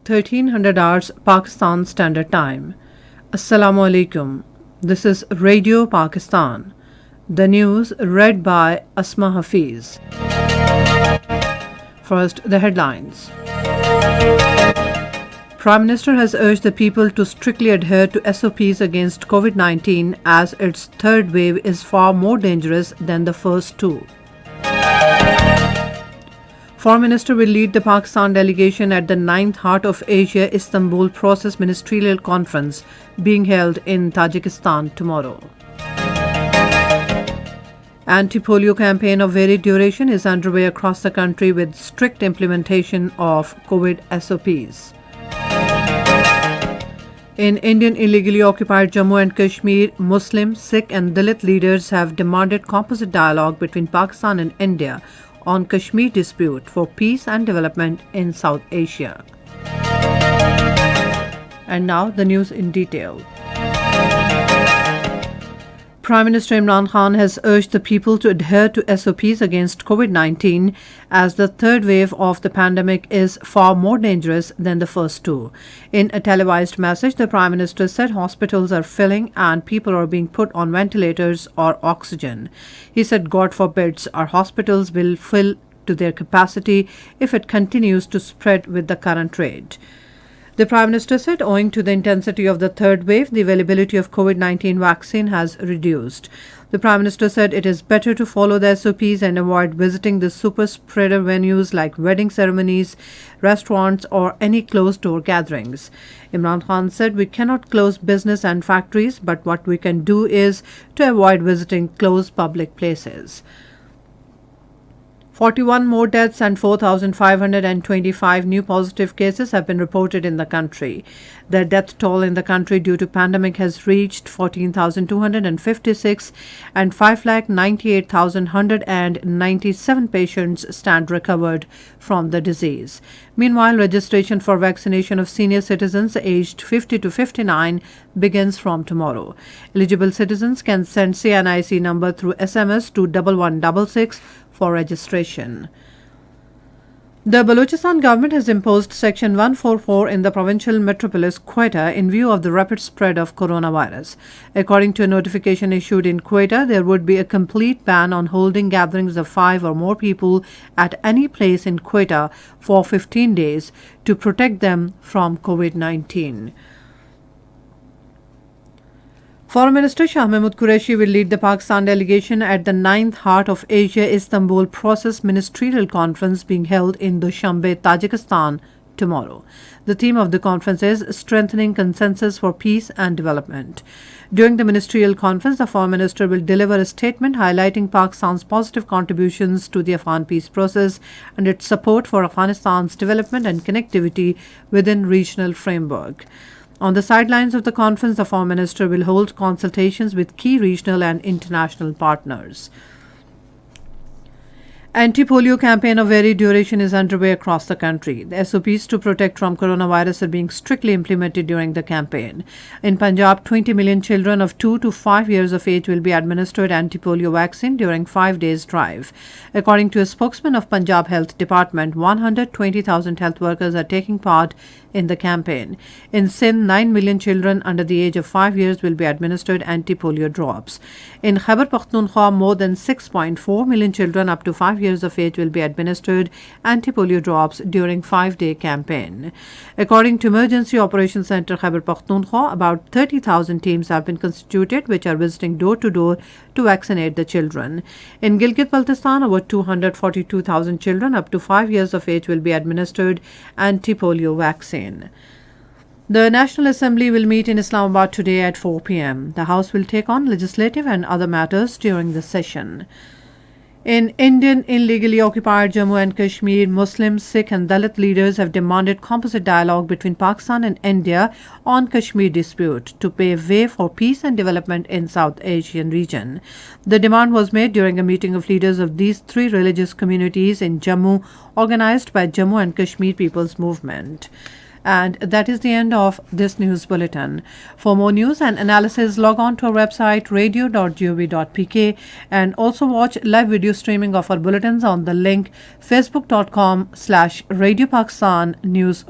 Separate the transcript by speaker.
Speaker 1: 1300 hours Pakistan Standard Time. Assalamu alaikum. This is Radio Pakistan. The news read by Asma Hafiz. First, the headlines. Prime Minister has urged the people to strictly adhere to SOPs against COVID-19 as its third wave is far more dangerous than the first two. Foreign Minister will lead the Pakistan delegation at the 9th Heart of Asia Istanbul Process Ministerial Conference being held in Tajikistan tomorrow. Anti-polio campaign of varied duration is underway across the country with strict implementation of COVID SOPs. In Indian illegally occupied Jammu and Kashmir, Muslim, Sikh and Dalit leaders have demanded composite dialogue between Pakistan and India on Kashmir dispute for peace and development in South Asia. And now the news in detail. Prime Minister Imran Khan has urged the people to adhere to SOPs against COVID-19 as the third wave of the pandemic is far more dangerous than the first two. In a televised message, the Prime Minister said hospitals are filling and people are being put on ventilators or oxygen. He said, God forbids our hospitals will fill to their capacity if it continues to spread with the current rate. The Prime Minister said owing to the intensity of the third wave, the availability of COVID-19 vaccine has reduced. The Prime Minister said it is better to follow the SOPs and avoid visiting the super spreader venues like wedding ceremonies, restaurants or any closed-door gatherings. Imran Khan said we cannot close business and factories, but what we can do is to avoid visiting closed public places. 41 more deaths and 4,525 new positive cases have been reported in the country. The death toll in the country due to pandemic has reached 14,256 and 5,98,197 patients stand recovered from the disease. Meanwhile, registration for vaccination of senior citizens aged 50 to 59 begins from tomorrow. Eligible citizens can send CNIC number through SMS to 1166 for registration. The Balochistan government has imposed Section 144 in the provincial metropolis Quetta in view of the rapid spread of coronavirus. According to a notification issued in Quetta, there would be a complete ban on holding gatherings of 5 or more people at any place in Quetta for 15 days to protect them from COVID-19. Foreign Minister Shah Mahmood Qureshi will lead the Pakistan delegation at the 9th Heart of Asia Istanbul Process Ministerial Conference being held in Dushanbe, Tajikistan tomorrow. The theme of the conference is Strengthening Consensus for Peace and Development. During the ministerial conference, the Foreign Minister will deliver a statement highlighting Pakistan's positive contributions to the Afghan peace process and its support for Afghanistan's development and connectivity within regional framework. On the sidelines of the conference, the Foreign Minister will hold consultations with key regional and international partners. Anti-polio campaign of varied duration is underway across the country. The SOPs to protect from coronavirus are being strictly implemented during the campaign. In Punjab, 20 million children of 2 to 5 years of age will be administered anti-polio vaccine during 5 days drive. According to a spokesman of Punjab Health Department, 120,000 health workers are taking part in the campaign. In Sindh, 9 million children under the age of 5 years will be administered anti-polio drops. In Khyber Pakhtunkhwa, more than 6.4 million children up to 5 years of age will be administered anti-polio drops during 5-day campaign. According to Emergency Operations Center Khyber Pakhtunkhwa, about 30,000 teams have been constituted which are visiting door to door to vaccinate the children. In Gilgit-Baltistan, over 242,000 children up to 5 years of age will be administered anti-polio vaccine. The National Assembly will meet in Islamabad today at 4 p.m. The House will take on legislative and other matters during the session. In Indian illegally occupied Jammu and Kashmir, Muslim, Sikh and Dalit leaders have demanded composite dialogue between Pakistan and India on Kashmir dispute to pave way for peace and development in South Asian region. The demand was made during a meeting of leaders of these three religious communities in Jammu, organized by Jammu and Kashmir People's Movement. And that is the end of this news bulletin. For more news and analysis, log on to our website radio.gov.pk and also watch live video streaming of our bulletins on the link facebook.com/Radio Pakistan News